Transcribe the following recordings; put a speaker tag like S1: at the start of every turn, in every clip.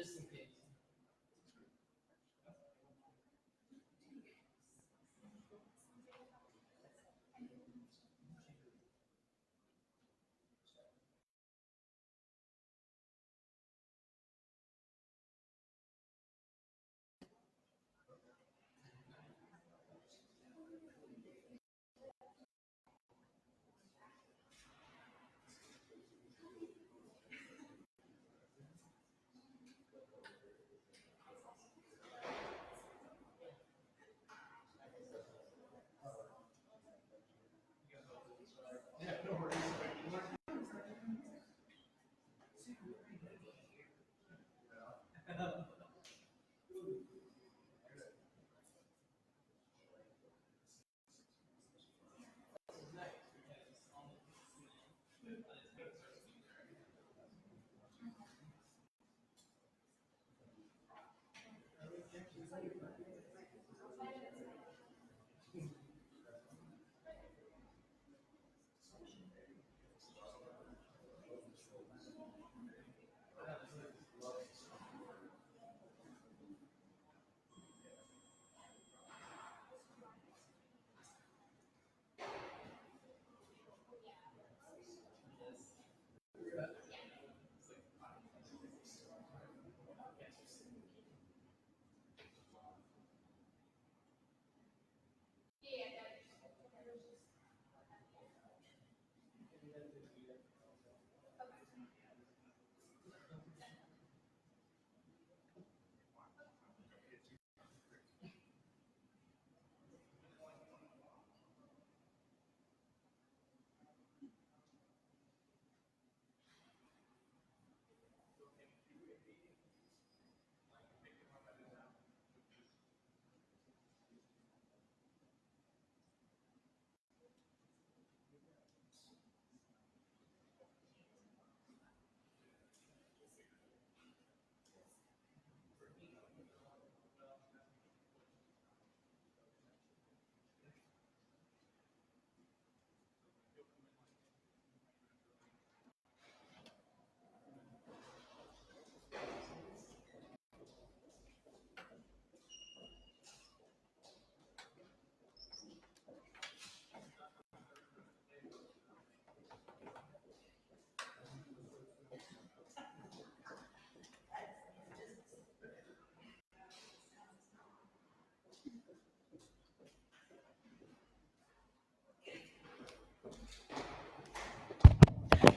S1: just in case.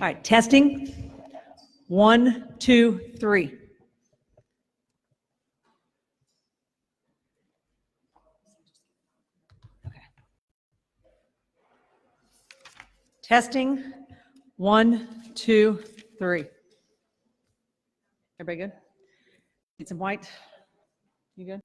S2: All right, testing. 1, 2, 3. Okay. Testing. 1, 2, 3. Everybody good? Need some white? You good?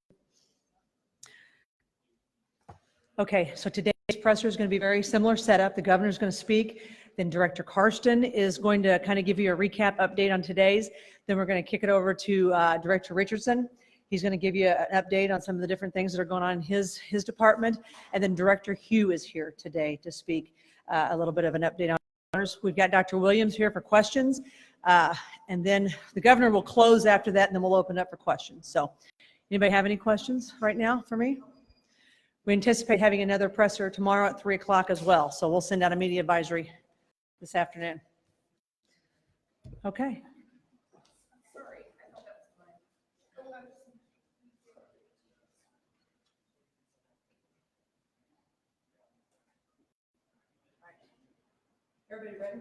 S2: Okay, so today's presser is going to be very similar setup. The governor's going to speak. Then Director Karsten is going to kind of give you a recap update on today's. Then we're going to kick it over to Director Richardson. He's going to give you an update on some of the different things that are going on in his department. And then Director Hugh is here today to speak a little bit of an update on honors. We've got Dr. Williams here for questions. And then the governor will close after that, and then we'll open up for questions. So anybody have any questions right now for me? We anticipate having another presser tomorrow at 3 o'clock as well. So we'll send out a media advisory this afternoon. Okay. Everybody ready?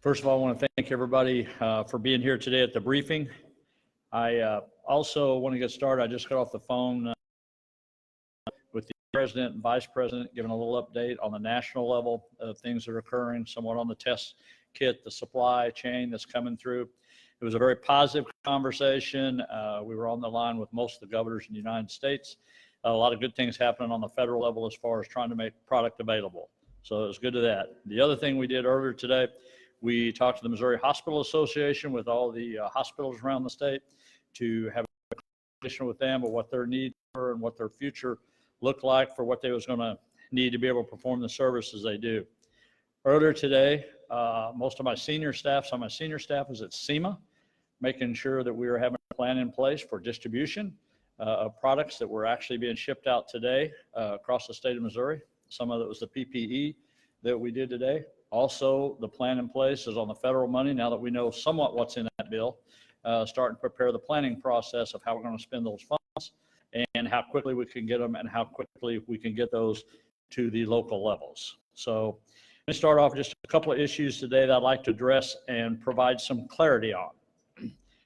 S3: First of all, I want to thank everybody for being here today at the briefing. I also want to get started. I just got off the phone with the president and vice president, giving a little update on the national level of things that are occurring, somewhat on the test kit, the supply chain that's coming through. It was a very positive conversation. We were on the line with most of the governors in the United States. A lot of good things happening on the federal level as far as trying to make product available. So it was good to that. The other thing we did earlier today, We talked to the Missouri Hospital Association with all the hospitals around the state to have a conversation with them of what their needs were and what their future looked like for what they was going to need to be able to perform the services they do. Earlier today, most of my senior staff, some of my senior staff was at SEMA, making sure that we were having a plan in place for distribution of products that were actually being shipped out today across the state of Missouri. Some of it was the PPE that we did today. Also, the plan in place is on the federal money, now that we know somewhat what's in that bill, starting to prepare the planning process of how we're going to spend those funds and how quickly we can get them and how quickly we can get those to the local levels. So let me start off just a couple of issues today that I'd like to address and provide some clarity on.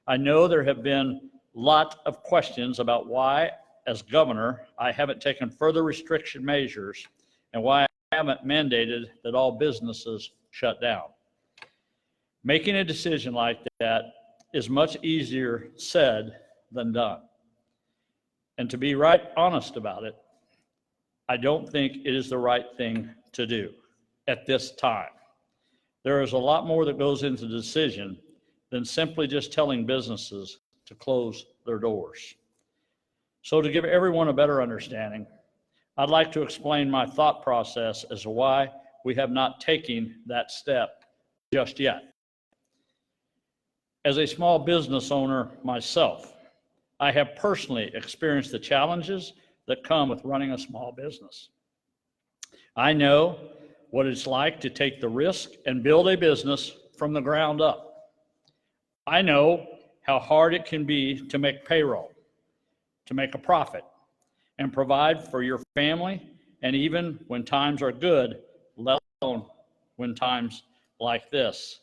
S3: I know there have been a lot of questions about why, as governor, I haven't taken further restriction measures and why I haven't mandated that all businesses shut down. Making a decision like that is much easier said than done. And to be right honest about it, I don't think it is the right thing to do at this time. There is a lot more that goes into the decision than simply just telling businesses to close their doors. So to give everyone a better understanding, I'd like to explain my thought process as to why we have not taken that step just yet. As a small business owner myself, I have personally experienced the challenges that come with running a small business. I know what it's like to take the risk and build a business from the ground up. I know how hard it can be to make payroll, to make a profit, and provide for your family, and even when times are good, let alone when times like this.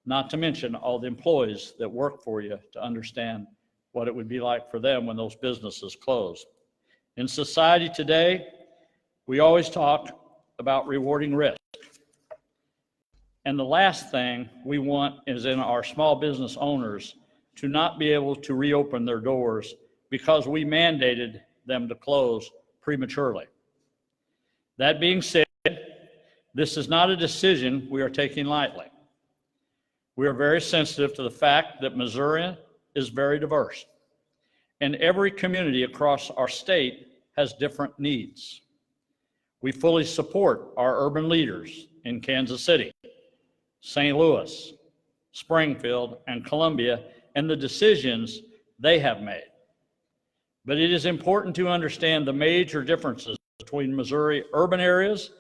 S3: Not to mention all the employees that work for you to understand what it would be like for them when those businesses close. In society today, we always talk about rewarding risk. And the last thing we want is in our small business owners to not be able to reopen their doors because we mandated them to close prematurely. That being said, this is not a decision we are taking lightly. We are very sensitive to the fact that Missouri is very diverse, and every community across our state has different needs. We fully support our urban leaders in Kansas City, St. Louis, Springfield, and Columbia, and the decisions they have made. But it is important to understand the major differences between Missouri urban areas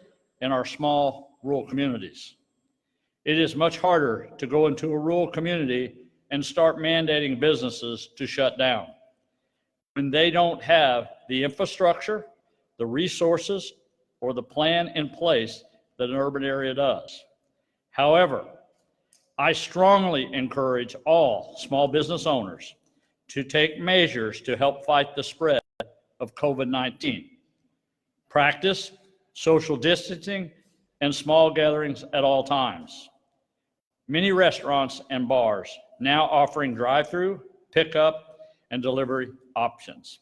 S3: and our small rural communities. It is much harder to go into a rural community and start mandating businesses to shut down when they don't have the infrastructure, the resources, or the plan in place that an urban area does. However, I strongly encourage all small business owners to take measures to help fight the spread of COVID-19. Practice social distancing and small gatherings at all times. Many restaurants and bars now offering drive-through, pickup, and delivery options.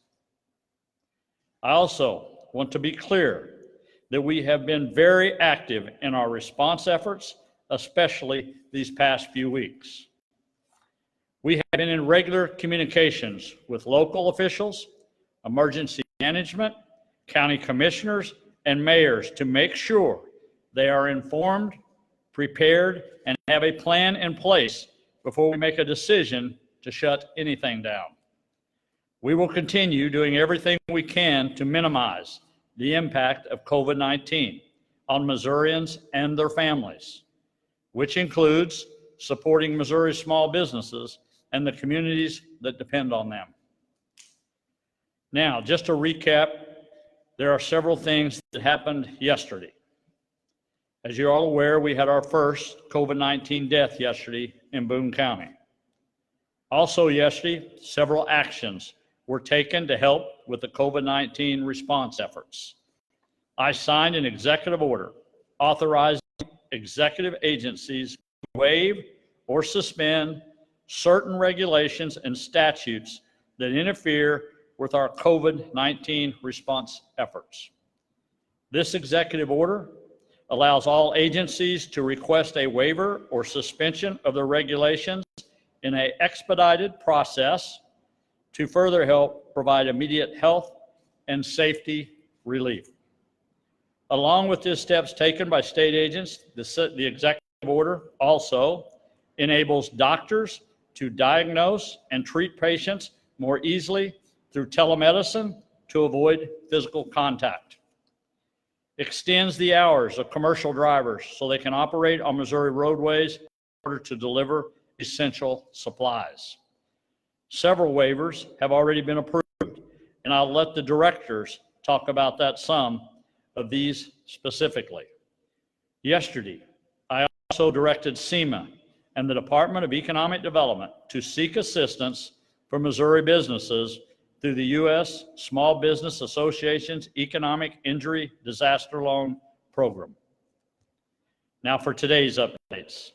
S3: I also want to be clear that we have been very active in our response efforts, especially these past few weeks. We have been in regular communications with local officials, emergency management, county commissioners, and mayors to make sure they are informed, prepared, and have a plan in place before we make a decision to shut anything down. We will continue doing everything we can to minimize the impact of COVID-19 on Missourians and their families, which includes supporting Missouri's small businesses and the communities that depend on them. Now, just to recap, there are several things that happened yesterday. As you're all aware, we had our first COVID-19 death yesterday in Boone County. Also yesterday, several actions were taken to help with the COVID-19 response efforts. I signed an executive order authorizing executive agencies to waive or suspend certain regulations and statutes that interfere with our COVID-19 response efforts. This executive order allows all agencies to request a waiver or suspension of their regulations in an expedited process to further help provide immediate health and safety relief. Along with the steps taken by state agents, the executive order also enables doctors to diagnose and treat patients more easily through telemedicine to avoid physical contact. Extends the hours of commercial drivers so they can operate on Missouri roadways in order to deliver essential supplies. Several waivers have already been approved, and I'll let the directors talk about some of these specifically. Yesterday, I also directed SEMA and the Department of Economic Development to seek assistance for Missouri businesses through the U.S. Small Business Association's Economic Injury Disaster Loan Program. Now for today's updates.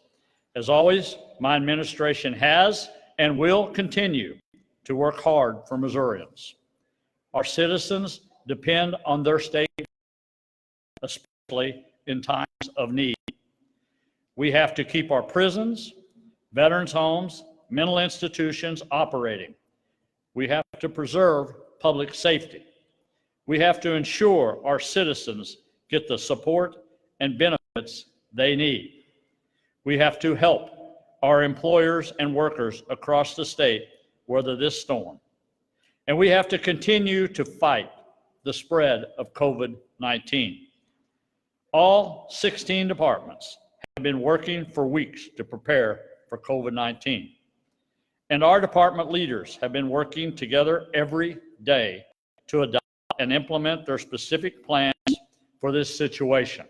S3: As always, my administration has and will continue to work hard for Missourians. Our citizens depend on their state, especially in times of need. We have to keep our prisons, veterans' homes, mental institutions operating. We have to preserve public safety. We have to ensure our citizens get the support and benefits they need. We have to help our employers and workers across the state weather this storm. And we have to continue to fight the spread of COVID-19. All 16 departments have been working for weeks to prepare for COVID-19. And our department leaders have been working together every day to adopt and implement their specific plans for this situation.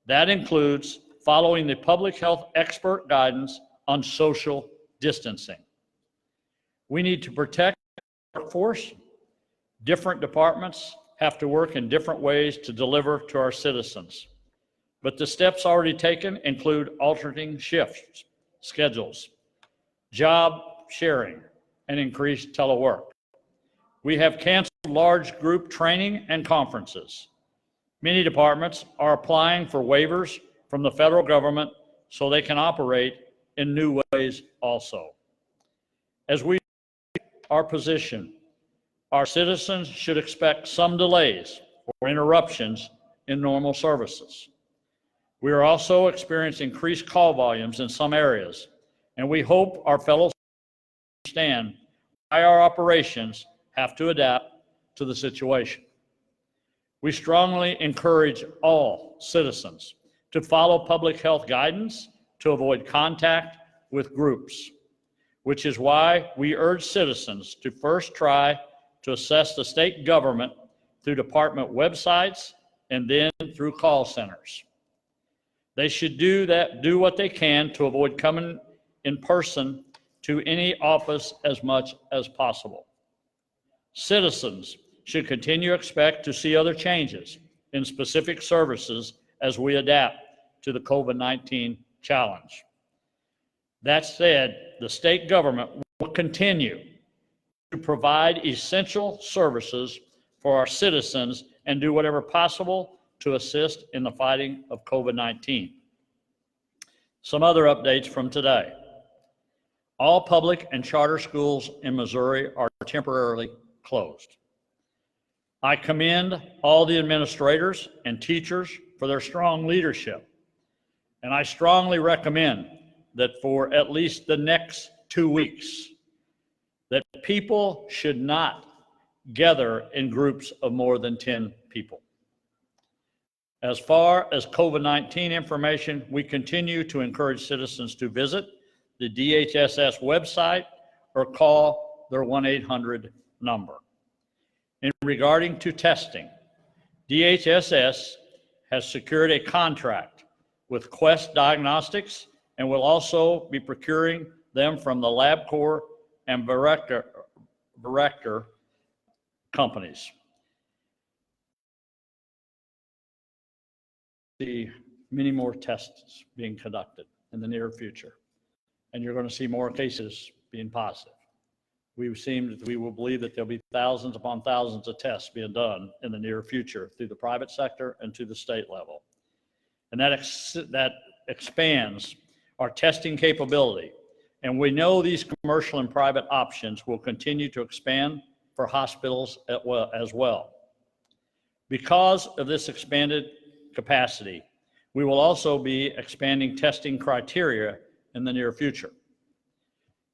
S3: That includes following the public health expert guidance on social distancing. We need to protect the workforce. Different departments have to work in different ways to deliver to our citizens. But the steps already taken include alternating shifts, schedules, job sharing, and increased telework. We have canceled large group training and conferences. Many departments are applying for waivers from the federal government so they can operate in new ways also. As we our position, our citizens should expect some delays or interruptions in normal services. We are also experiencing increased call volumes in some areas, and we hope our fellow understand why our operations have to adapt to the situation. We strongly encourage all citizens to follow public health guidance to avoid contact with groups, which is why we urge citizens to first try to assess the state government through department websites and then through call centers. They should do what they can to avoid coming in person to any office as much as possible. Citizens should continue to expect to see other changes in specific services as we adapt to the COVID-19 challenge. That said, the state government will continue to provide essential services for our citizens and do whatever possible to assist in the fighting of COVID-19. Some other updates from today. All public and charter schools in Missouri are temporarily closed. I commend all the administrators and teachers for their strong leadership, and I strongly recommend that for at least the next 2 weeks, that people should not gather in groups of more than 10 people. As far as COVID-19 information, we continue to encourage citizens to visit the DHSS website or call their 1-800 number. In regarding to testing, DHSS has secured a contract with Quest Diagnostics and will also be procuring them from the LabCorp and Vector companies. See many more tests being conducted in the near future, and you're going to see more cases being positive. We will believe that there'll be thousands upon thousands of tests being done in the near future through the private sector and to the state level. and that expands our testing capability. And we know these commercial and private options will continue to expand for hospitals as well. Because of this expanded capacity, we will also be expanding testing criteria in the near future.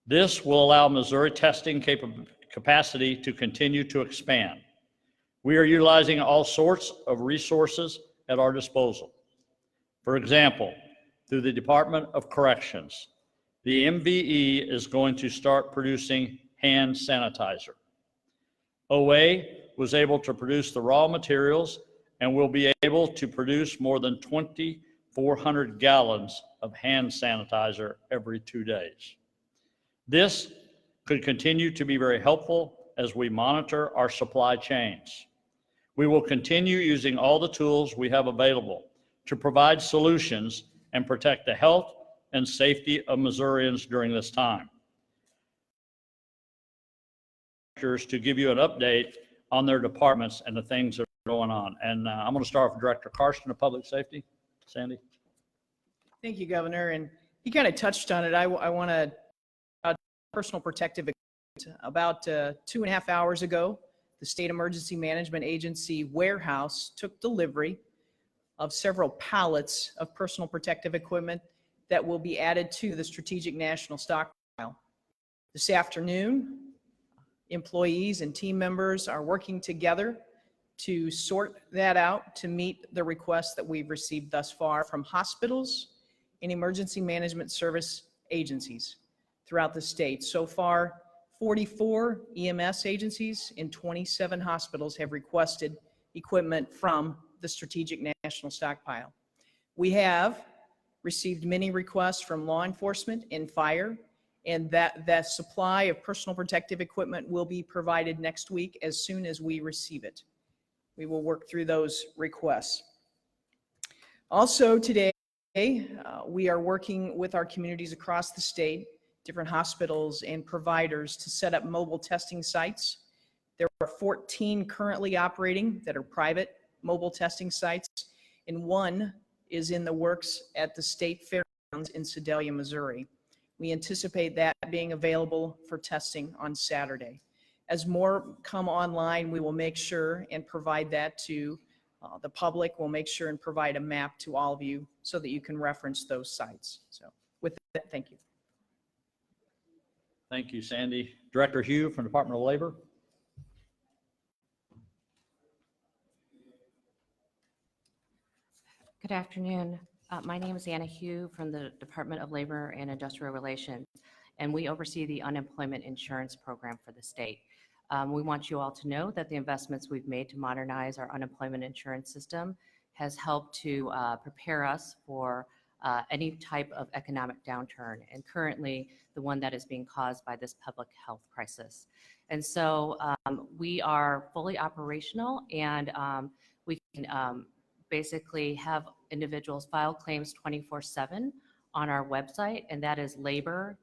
S3: This will allow Missouri testing capacity to continue to expand. We are utilizing all sorts of resources at our disposal. For example, through the Department of Corrections, the MVE is going to start producing hand sanitizer. OA was able to produce the raw materials and will be able to produce more than 2,400 gallons of hand sanitizer every 2 days. This could continue to be very helpful as we monitor our supply chains. We will continue using all the tools we have available to provide solutions and protect the health and safety of Missourians during this time. To give you an update on their departments and the things that are going on. And I'm going to start with Director Karsten of Public Safety. Sandy.
S1: Thank you, Governor. And he kind of touched on it. I want to personal protective equipment. About 2.5 hours ago, the State Emergency Management Agency warehouse took delivery of several pallets of personal protective equipment that will be added to the Strategic National Stockpile. This afternoon, employees and team members are working together to sort that out to meet the requests that we've received thus far from hospitals and emergency management service agencies throughout the state. So far, 44 EMS agencies and 27 hospitals have requested equipment from the Strategic National Stockpile. We have received many requests from law enforcement and fire, and that supply of personal protective equipment will be provided next week as soon as we receive it. We will work through those requests. Also today, we are working with our communities across the state, different hospitals and providers, to set up mobile testing sites. There are 14 currently operating that are private mobile testing sites, and one is in the works at the State Fairgrounds in Sedalia, Missouri. We anticipate that being available for testing on Saturday. As more come online, we will make sure and provide that to the public. We'll make sure and provide a map to all of you so that you can reference those sites. So with that, thank you.
S3: Thank you, Sandy. Director Hugh from Department of Labor.
S4: Good afternoon. My name is Anna Hugh from the Department of Labor and Industrial Relations, and we oversee the unemployment insurance program for the state. We want you all to know that the investments we've made to modernize our unemployment insurance system has helped to prepare us for any type of economic downturn, and currently the one that is being caused by this public health crisis. And so we are fully operational, and we can basically have individuals file claims 24/7 on our website, and that is labor.mo.gov.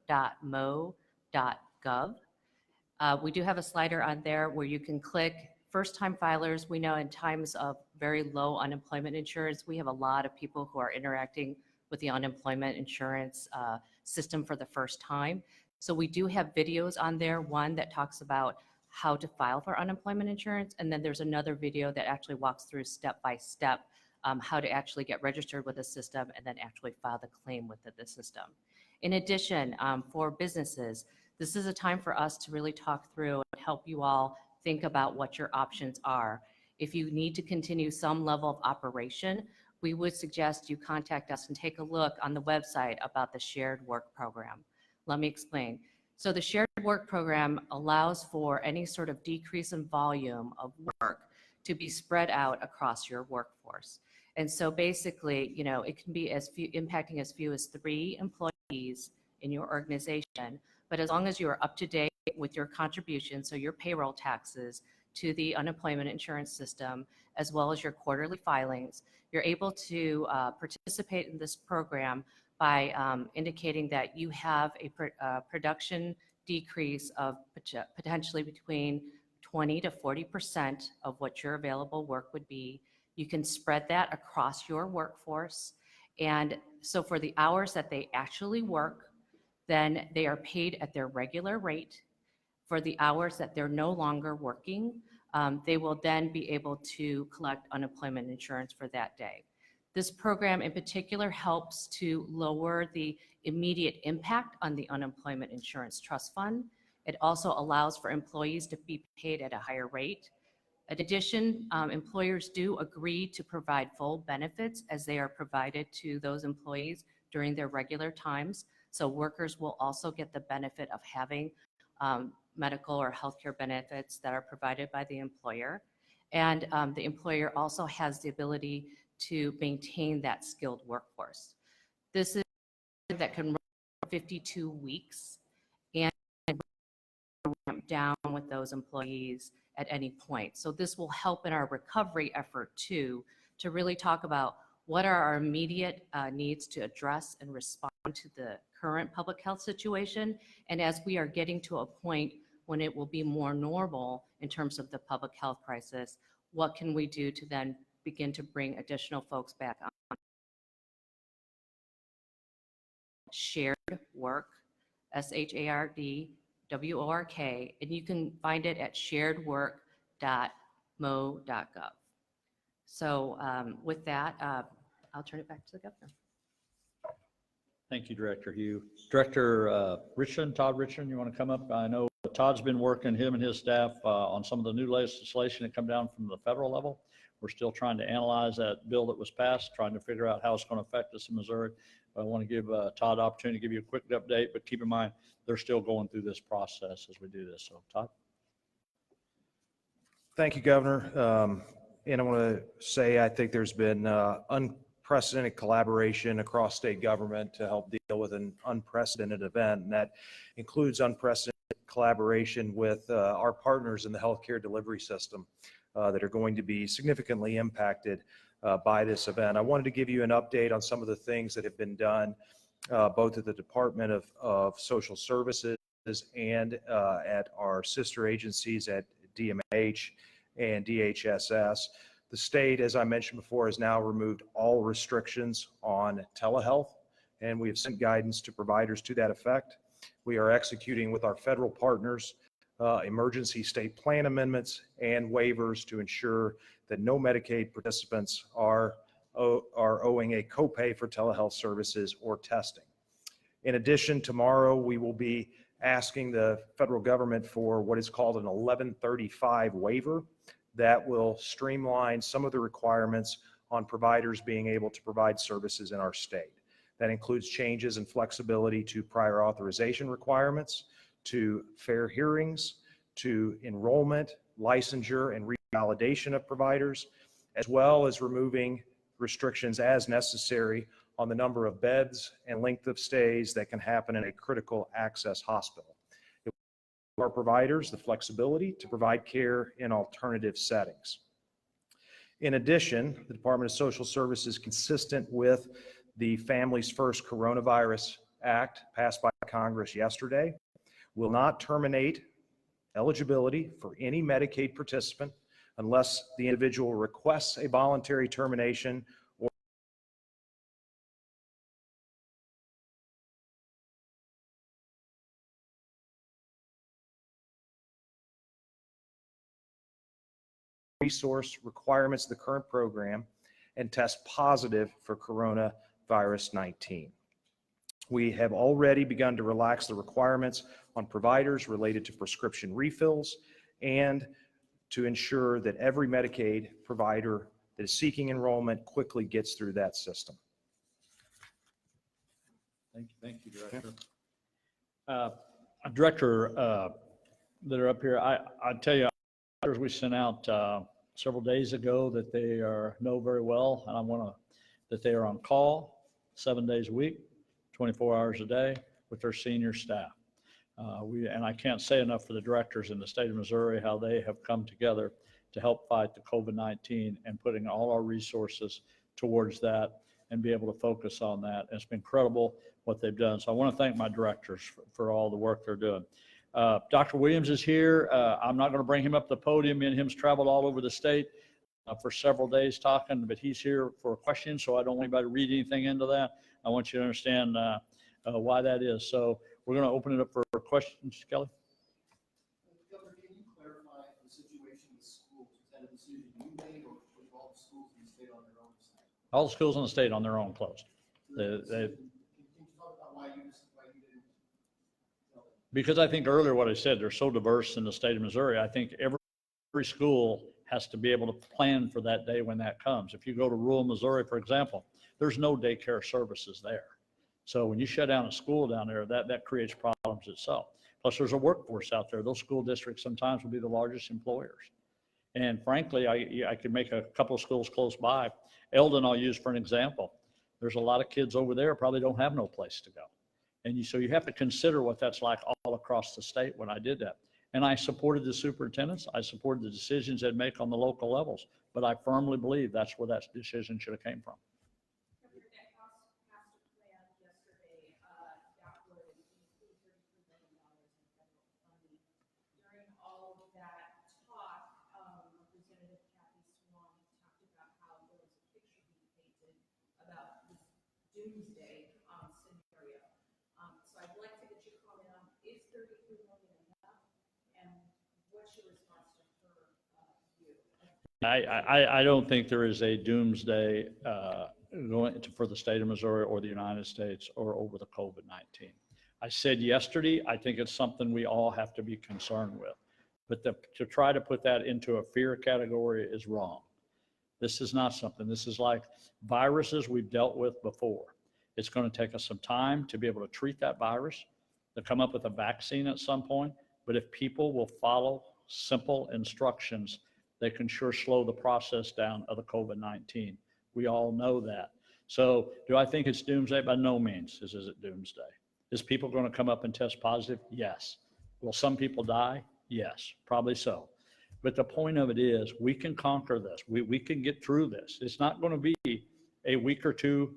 S4: We do have a slider on there where you can click first-time filers. We know in times of very low unemployment insurance, we have a lot of people who are interacting with the unemployment insurance system for the first time. So we do have videos on there, one that talks about how to file for unemployment insurance, and then there's another video that actually walks through step-by-step how to actually get registered with the system and then actually file the claim with the system. In addition, for businesses, this is a time for us to really talk through and help you all think about what your options are. If you need to continue some level of operation, we would suggest you contact us and take a look on the website about the shared work program. Let me explain. So the shared work program allows for any sort of decrease in volume of work to be spread out across your workforce. And so basically, you know, it can be impacting as few as 3 employees in your organization, but as long as you are up to date with your contributions, so your payroll taxes to the unemployment insurance system, as well as your quarterly filings, you're able to participate in this program by indicating that you have a production decrease of potentially between 20 to 40% of what your available work would be. You can spread that across your workforce, And so for the hours that they actually work, then they are paid at their regular rate. For the hours that they're no longer working, they will then be able to collect unemployment insurance for that day. This program in particular helps to lower the immediate impact on the unemployment insurance trust fund. It also allows for employees to be paid at a higher rate. In addition, employers do agree to provide full benefits as they are provided to those employees during their regular times. So workers will also get the benefit of having medical or healthcare benefits that are provided by the employer. And the employer also has the ability to maintain that skilled workforce. This is that can run for 52 weeks and ramp down with those employees at any point. So this will help in our recovery effort too, to really talk about what are our immediate needs to address and respond to the current public health situation. And as we are getting to a point when it will be more normal in terms of the public health crisis, what can we do to then begin to bring additional folks back on? Shared Work, SHARDWORK, and you can find it at sharedwork.mo.gov. So with that, I'll turn it back to the governor.
S3: Thank you, Director Hugh. Director Richardson, Todd Richardson, you want to come up? I know Todd's been working, him and his staff, on some of the new legislation that come down from the federal level. We're still trying to analyze that bill that was passed, trying to figure out how it's going to affect us in Missouri. But I want to give Todd the opportunity to give you a quick update, but keep in mind, they're still going through this process as we do this. So Todd.
S5: Thank you, Governor. And I want to say I think there's been unprecedented collaboration across state government to help deal with an unprecedented event, and that includes unprecedented collaboration with our partners in the healthcare delivery system that are going to be significantly impacted by this event. I wanted to give you an update on some of the things that have been done both at the Department of Social Services and at our sister agencies at DMH and DHSS. The state, as I mentioned before, has now removed all restrictions on telehealth, and we have sent guidance to providers to that effect. We are executing with our federal partners emergency state plan amendments and waivers to ensure that no Medicaid participants are owing a copay for telehealth services or testing. In addition, tomorrow we will be asking the federal government for what is called an 1135 waiver that will streamline some of the requirements on providers being able to provide services in our state. That includes changes and flexibility to prior authorization requirements, to fair hearings, to enrollment, licensure, and revalidation of providers, as well as removing restrictions as necessary on the number of beds and length of stays that can happen in a critical access hospital. It will give our providers the flexibility to provide care in alternative settings. In addition, the Department of Social Services, consistent with the Families First Coronavirus Act passed by Congress yesterday, will not terminate eligibility for any Medicaid participant unless the individual requests a voluntary termination or resource requirements of the current program and test positive for coronavirus 19. We have already begun to relax the requirements on providers related to prescription refills and to ensure that every Medicaid provider that is seeking enrollment quickly gets through that system.
S3: Thank you, Director. Director, that are up here, I tell you, we sent out several days ago that they know very well, and I want to that they are on call 7 days a week, 24 hours a day with their senior staff. And I can't say enough for the directors in the state of Missouri, how they have come together to help fight the COVID-19 and putting all our resources towards that and be able to focus on that. And it's been incredible what they've done. So I want to thank my directors for all the work they're doing. Dr. Williams is here. I'm not going to bring him up the podium. Me and him's traveled all over the state. for several days talking, but he's here for a question, so I don't want anybody to read anything into that. I want you to understand why that is. So we're going to open it up for questions, Kelly.
S6: Governor, can you clarify the situation with schools? Is that a decision you made, or with all the schools in the state on their own?
S3: All the schools in the state on their own closed.
S6: Can you talk about why you didn't tell them?
S3: Because I think earlier what I said, they're so diverse in the state of Missouri. I think every school has to be able to plan for that day when that comes. If you go to rural Missouri, for example, there's no daycare services there. So when you shut down a school down there, that creates problems itself. Plus, there's a workforce out there. Those school districts sometimes will be the largest employers. And frankly, I could make a couple of schools close by. Eldon I'll use for an example. There's a lot of kids over there probably don't have no place to go. And so you have to consider what that's like all across the state when I did that. And I supported the superintendents. I supported the decisions they'd make on the local levels. But I firmly believe that's where that decision should have came from.
S7: Doomsday scenario. So I'd like to get your comment on, is 33 million enough, and what's your response to her view?
S3: I don't think there is a doomsday for the state of Missouri or the United States or over the COVID-19. I said yesterday, I think it's something we all have to be concerned with. But to try to put that into a fear category is wrong. This is not something, this is like viruses we've dealt with before. It's going to take us some time to be able to treat that virus, to come up with a vaccine at some point. But if people will follow simple instructions, they can sure slow the process down of the COVID-19. We all know that. So do I think it's doomsday? By no means is it doomsday. Is people going to come up and test positive? Yes. Will some people die? Yes, probably so. But the point of it is we can conquer this. We can get through this. It's not going to be a week or two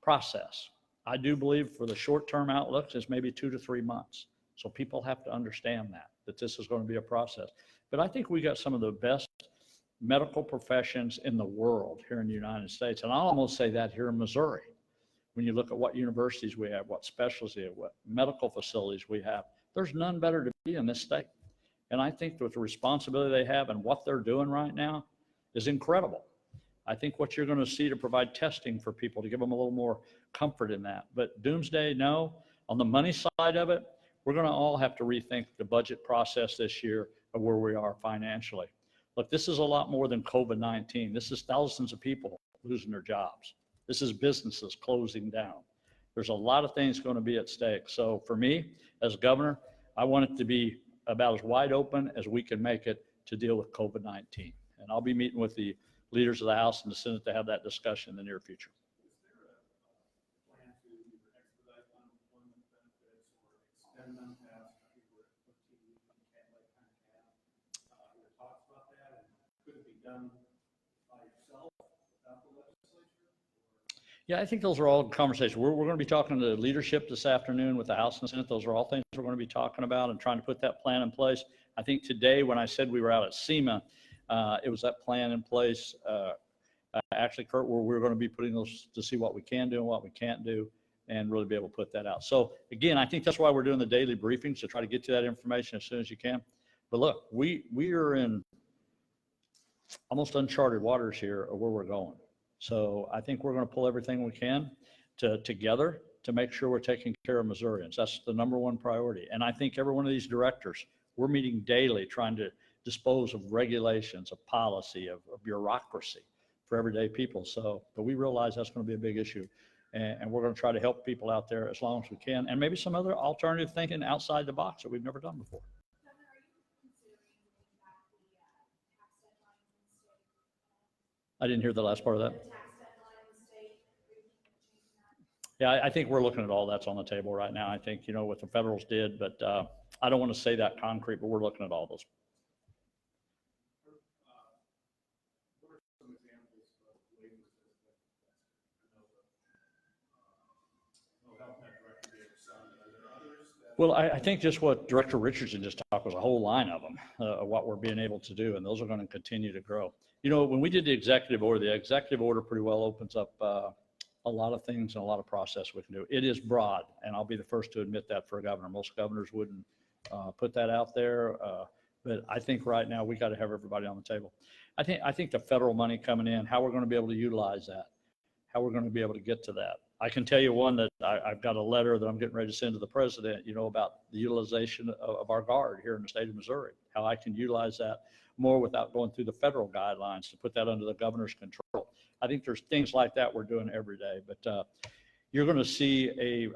S3: process. I do believe for the short-term outlooks, it's maybe 2 to 3 months. So people have to understand that this is going to be a process. But I think we got some of the best medical professions in the world here in the United States. And I'll almost say that here in Missouri. When you look at what universities we have, what specialties, what medical facilities we have, there's none better to be in this state. And I think with the responsibility they have and what they're doing right now is incredible. I think what you're going to see to provide testing for people to give them a little more comfort in that. But doomsday, no. On the money side of it, we're going to all have to rethink the budget process this year of where we are financially. Look, this is a lot more than COVID-19. This is thousands of people losing their jobs. This is businesses closing down. There's a lot of things going to be at stake. So for me, as governor, I want it to be about as wide open as we can make it to deal with COVID-19. And I'll be meeting with the leaders of the House and the Senate to have that discussion in the near future.
S6: Is there a plan to either expedite unemployment benefits or extend them past people at 15 weeks and can't like kind of have your thoughts about that? And could it be done by yourself without the legislature?
S3: Yeah, I think those are all conversations. We're going to be talking to leadership this afternoon with the House and Senate. Those are all things we're going to be talking about and trying to put that plan in place. I think today when I said we were out at SEMA, it was that plan in place. Actually, Kurt, where we're going to be putting those to see what we can do and what we can't do and really be able to put that out. So again, I think that's why we're doing the daily briefings, to try to get you that information as soon as you can. But look, we are in almost uncharted waters here of where we're going. So I think we're going to pull everything we can together to make sure we're taking care of Missourians. That's the number one priority. And I think every one of these directors, we're meeting daily trying to dispose of regulations, of policy, of bureaucracy for everyday people. So, but we realize that's going to be a big issue. And we're going to try to help people out there as long as we can. And maybe some other alternative thinking outside the box that we've never done before.
S7: Governor, are you considering moving back the tax deadline in the state?
S3: I didn't hear the last part of that.
S7: The tax deadline in the state, are you changing that?
S3: Yeah, I think we're looking at all that's on the table right now. I think, what the federals did, but I don't want to say that concrete, but we're looking at all those.
S6: What are some examples of waivers that I know the health net director gave some, are there others that?
S3: Well, I think just what Director Richardson just talked was a whole line of them, of what we're being able to do, and those are going to continue to grow. You know, when we did the executive order pretty well opens up a lot of things and a lot of process we can do. It is broad, and I'll be the first to admit that for a governor. Most governors wouldn't put that out there, but I think right now we got to have everybody on the table. I think the federal money coming in, how we're going to be able to utilize that, how we're going to be able to get to that. I can tell you one that I've got a letter that I'm getting ready to send to the president, you know, about the utilization of our guard here in the state of Missouri, how I can utilize that more without going through the federal guidelines to put that under the governor's control. I think there's things like that we're doing every day, but you're going to see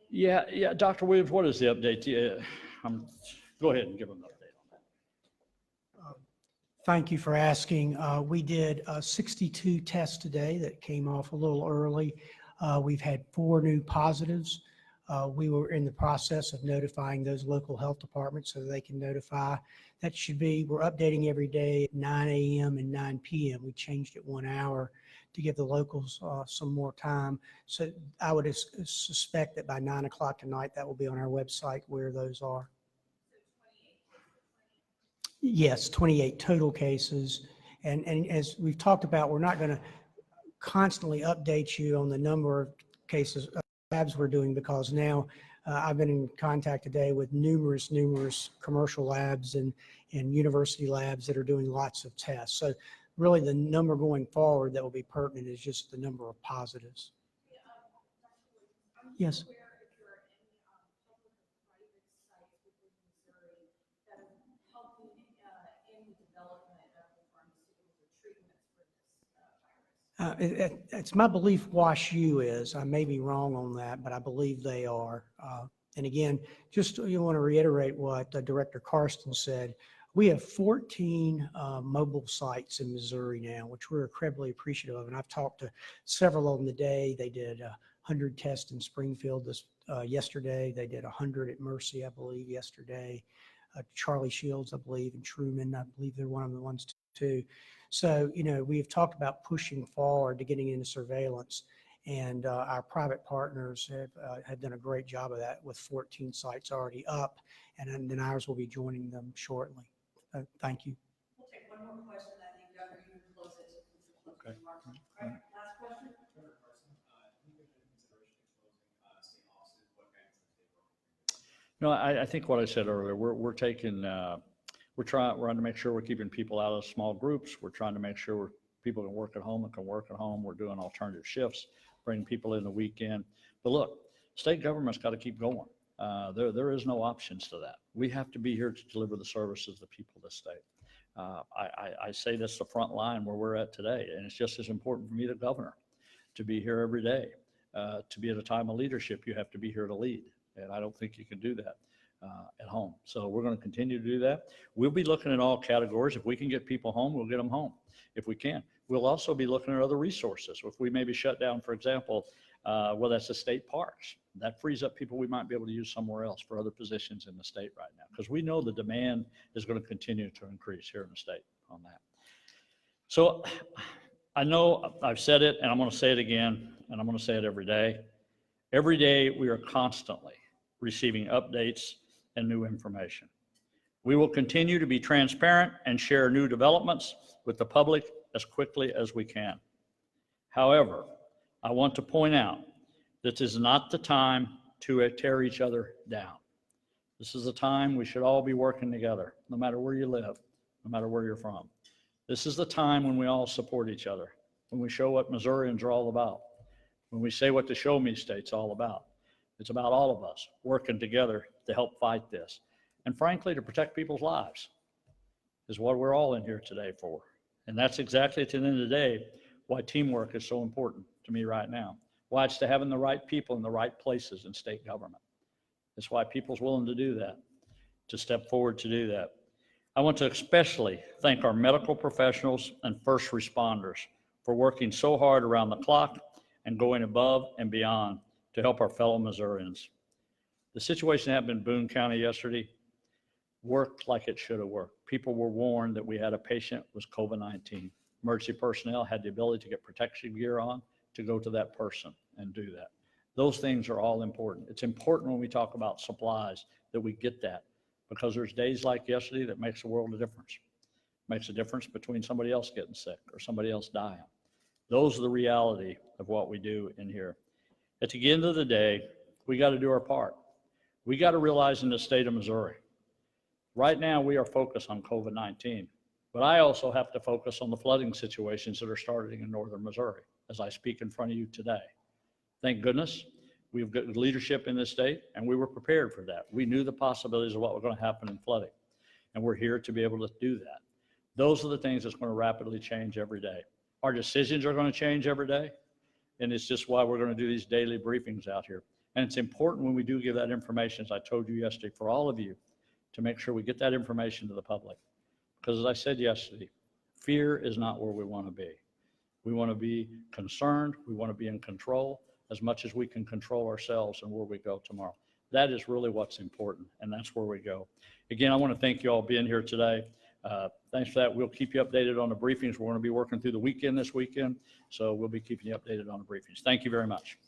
S3: Yeah, Dr. Williams, what is the update? Go ahead and give them an update on that.
S8: Thank you for asking. We did 62 tests today that came off a little early. We've had 4 new positives. We were in the process of notifying those local health departments so they can notify. That should be, we're updating every day at 9 a.m. and 9 p.m. We changed it 1 hour to give the locals some more time. So I would suspect that by 9 o'clock tonight, that will be on our website where those are. Yes, 28 total cases. And as we've talked about, we're not going to constantly update you on the number of cases, labs we're doing, because now I've been in contact today with numerous commercial labs and university labs that are doing lots of tests. So really the number going forward that will be pertinent is just the number of positives. Yes. It's my belief WashU is. I may be wrong on that, but I believe they are. And again, just you want to reiterate what Director Karsten said. We have 14 mobile sites in Missouri now, which we're incredibly appreciative of. And I've talked to several of them today. They did 100 tests in Springfield yesterday. They did 100 at Mercy, I believe, yesterday. Charlie Shields, I believe, and Truman, I believe they're one of the ones too. So, you know, we've talked about pushing forward to getting into surveillance, and our private partners have done a great job of that with 14 sites already up, and then ours will be joining them shortly. Thank you.
S2: We'll take one more question, and I think Governor, you can close it.
S3: Okay.
S2: All right, last question.
S3: No, I think what I said earlier, we're trying to make sure we're keeping people out of small groups. We're trying to make sure people can work at home and can work at home. We're doing alternative shifts, bringing people in the weekend. But look, state government's got to keep going. There is no options to that. We have to be here to deliver the services to the people of the state. I say this the front line where we're at today, and it's just as important for me, the governor, to be here every day. To be at a time of leadership, you have to be here to lead. And I don't think you can do that at home. So we're going to continue to do that. We'll be looking at all categories. If we can get people home, we'll get them home. If we can, we'll also be looking at other resources. If we maybe shut down, for example, well, that's the state parks. That frees up people we might be able to use somewhere else for other positions in the state right now, because we know the demand is going to continue to increase here in the state on that. So I know I've said it, and I'm going to say it again, and I'm going to say it every day. Every day we are constantly receiving updates and new information. We will continue to be transparent and share new developments with the public as quickly as we can. However, I want to point out that this is not the time to tear each other down. This is a time we should all be working together, no matter where you live, no matter where you're from. This is the time when we all support each other, when we show what Missourians are all about, when we say what the Show Me State's all about. It's about all of us working together to help fight this. And frankly, to protect people's lives is what we're all in here today for. And that's exactly at the end of the day why teamwork is so important to me right now. Why it's to having the right people in the right places in state government. It's why people's willing to do that, to step forward to do that. I want to especially thank our medical professionals and first responders for working so hard around the clock and going above and beyond to help our fellow Missourians. The situation that happened in Boone County yesterday worked like it should have worked. People were warned that we had a patient was COVID-19. Emergency personnel had the ability to get protection gear on to go to that person and do that. Those things are all important. It's important when we talk about supplies that we get that, because there's days like yesterday that makes a world of difference. Makes a difference between somebody else getting sick or somebody else dying. Those are the reality of what we do in here. At the end of the day, we got to do our part. We got to realize in the state of Missouri, right now we are focused on COVID-19, but I also have to focus on the flooding situations that are starting in northern Missouri as I speak in front of you today. Thank goodness we've got leadership in this state, and we were prepared for that. We knew the possibilities of what was going to happen in flooding, and we're here to be able to do that. Those are the things that's going to rapidly change every day. Our decisions are going to change every day, and it's just why we're going to do these daily briefings out here. And it's important when we do give that information, as I told you yesterday, for all of you, to make sure we get that information to the public. Because as I said yesterday, fear is not where we want to be. We want to be concerned. We want to be in control as much as we can control ourselves and where we go tomorrow. That is really what's important, and that's where we go. Again, I want to thank you all for being here today. Thanks for that. We'll keep you updated on the briefings. We're going to be working through the weekend this weekend, so we'll be keeping you updated on the briefings. Thank you very much.